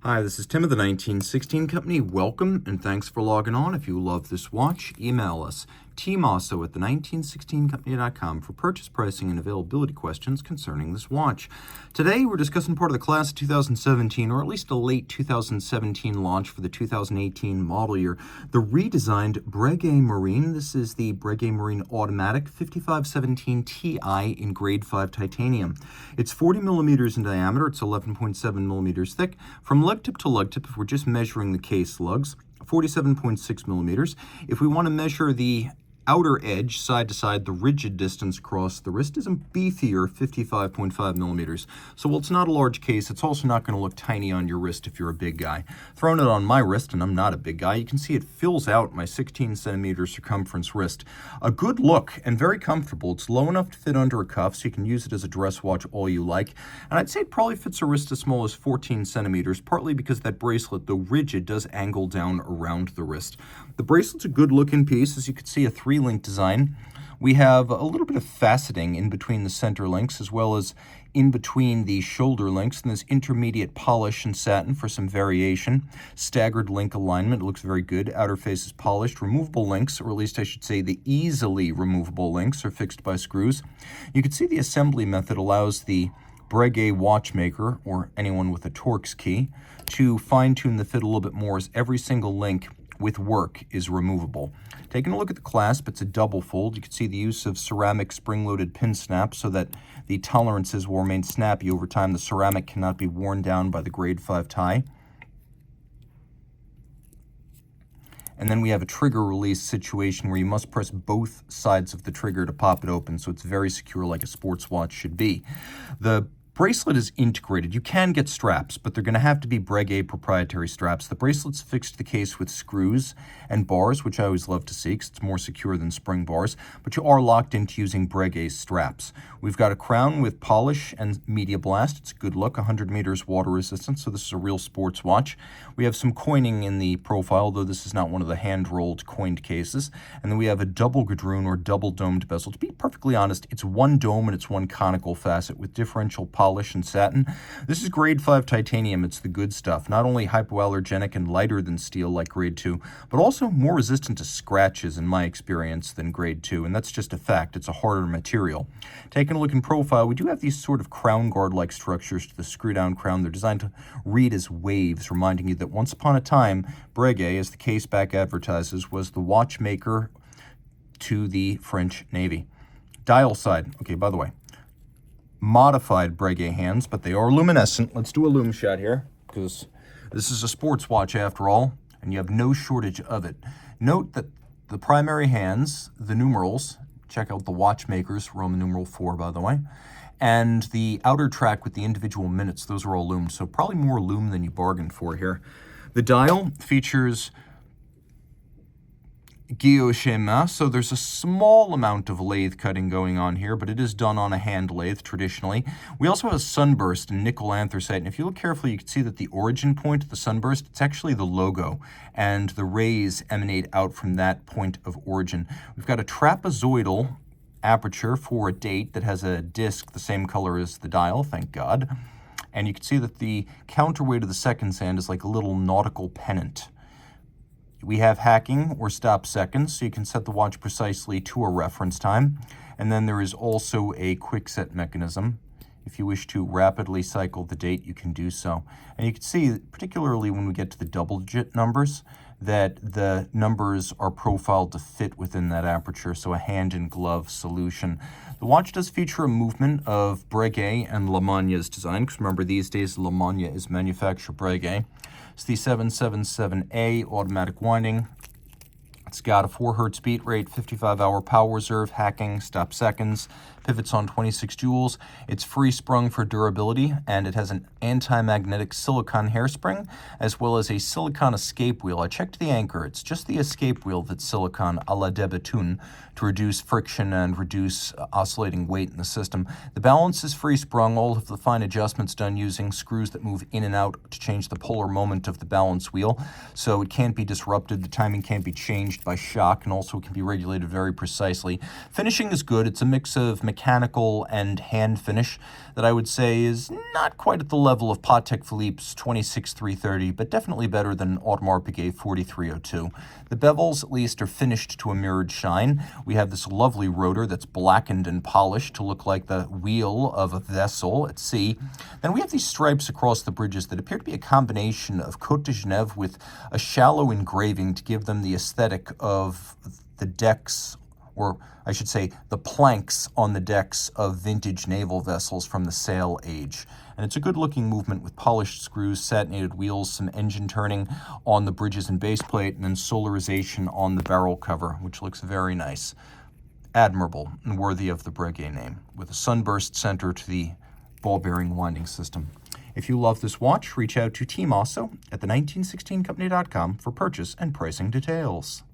Hi, this is Tim of the 1916 Company. Welcome and thanks for logging on. If you love this watch, email us, Team Mosso at the1916company.com for purchase pricing and availability questions concerning this watch. Today, we're discussing part of the class of 2017, or at least a late 2017 launch for the 2018 model year, the redesigned Breguet Marine. This is the Breguet Marine Automatic 5517 Ti in grade 5 titanium. It's 40 millimeters in diameter. It's 11.7 millimeters thick. From lug tip to lug tip, if we're just measuring the case lugs, 47.6 millimeters. If we want to measure the outer edge, side to side, the rigid distance across the wrist is a beefier 55.5 millimeters. So while it's not a large case, it's also not going to look tiny on your wrist if you're a big guy. Throwing it on my wrist, and I'm not a big guy, you can see it fills out my 16 centimeter circumference wrist. A good look and very comfortable. It's low enough to fit under a cuff, so you can use it as a dress watch all you like. And I'd say it probably fits a wrist as small as 14 centimeters, partly because that bracelet, though rigid, does angle down around the wrist. The bracelet's a good looking piece. As you can see, a 3-link design. We have a little bit of faceting in between the center links as well as in between the shoulder links, and this intermediate polish and satin for some variation. Staggered link alignment looks very good. Outer face is polished. Removable links, or at least I should say the easily removable links, are fixed by screws. You can see the assembly method allows the Breguet watchmaker, or anyone with a Torx key, to fine-tune the fit a little bit more, as every single link with work is removable. Taking a look at the clasp, it's a double fold. You can see the use of ceramic spring-loaded pin snaps so that the tolerances will remain snappy over time. The ceramic cannot be worn down by the grade 5 tie. And then we have a trigger release situation where you must press both sides of the trigger to pop it open, so it's very secure like a sports watch should be. The bracelet is integrated. You can get straps, but they're going to have to be Breguet proprietary straps. The bracelet's fixed to the case with screws and bars, which I always love to see because it's more secure than spring bars, but you are locked into using Breguet straps. We've got a crown with polish and media blast. It's a good look, 100 meters water resistant, so this is a real sports watch. We have some coining in the profile, though this is not one of the hand-rolled coined cases. And then we have a double gadroon or double domed bezel. To be perfectly honest, it's one dome and it's one conical facet with differential polish and satin. This is grade 5 titanium. It's the good stuff. Not only hypoallergenic and lighter than steel like grade 2, but also more resistant to scratches in my experience than grade 2, and that's just a fact. It's a harder material. Taking a look in profile, we do have these sort of crown guard-like structures to the screw-down crown. They're designed to read as waves, reminding you that once upon a time, Breguet, as the case back advertises, was the watchmaker to the French Navy. Dial side. Okay, by the way, modified Breguet hands, but they are luminescent. Let's do a lume shot here, because this is a sports watch after all, and you have no shortage of it. Note that the primary hands, the numerals, check out the watchmakers, Roman numeral 4, by the way, and the outer track with the individual minutes, those are all lumed, so probably more lume than you bargained for here. The dial features guilloche, so there's a small amount of lathe cutting going on here, but it is done on a hand lathe traditionally. We also have a sunburst in nickel anthracite, and if you look carefully, you can see that the origin point of the sunburst, it's actually the logo, and the rays emanate out from that point of origin. We've got a trapezoidal aperture for a date that has a disc the same color as the dial, thank God. And you can see that the counterweight of the seconds hand is like a little nautical pennant. We have hacking or stop seconds, so you can set the watch precisely to a reference time. And then there is also a quick set mechanism. If you wish to rapidly cycle the date, you can do so. And you can see, particularly when we get to the double-digit numbers, that the numbers are profiled to fit within that aperture, so a hand-in-glove solution. The watch does feature a movement of Breguet and Lemagne's design, because remember, these days Lemagne is manufacturer Breguet. It's the 777A automatic winding. It's got a 4 Hz beat rate, 55-hour power reserve, hacking, stop seconds, pivots on 26 jewels. It's free sprung for durability, and it has an anti-magnetic silicone hairspring, as well as a silicone escape wheel. I checked the anchor. It's just the escape wheel that's silicone a la Debetun to reduce friction and reduce oscillating weight in the system. The balance is free sprung, all of the fine adjustments done using screws that move in and out to change the polar moment of the balance wheel, so it can't be disrupted. The timing can't be changed by shock, and also it can be regulated very precisely. Finishing is good. It's a mix of mechanical and hand finish that I would say is not quite at the level of Patek Philippe's 26330, but definitely better than Audemars Piguet 4302. The bevels, at least, are finished to a mirrored shine. We have this lovely rotor that's blackened and polished to look like the wheel of a vessel at sea. Then we have these stripes across the bridges that appear to be a combination of Côte de Genève with a shallow engraving to give them the aesthetic of the decks, or I should say the planks on the decks of vintage naval vessels from the sail age. And it's a good looking movement with polished screws, satinated wheels, some engine turning on the bridges and base plate, and then solarization on the barrel cover, which looks very nice. Admirable and worthy of the Breguet name, with a sunburst center to the ball bearing winding system. If you love this watch, reach out to Team Mosso at the 1916company.com for purchase and pricing details.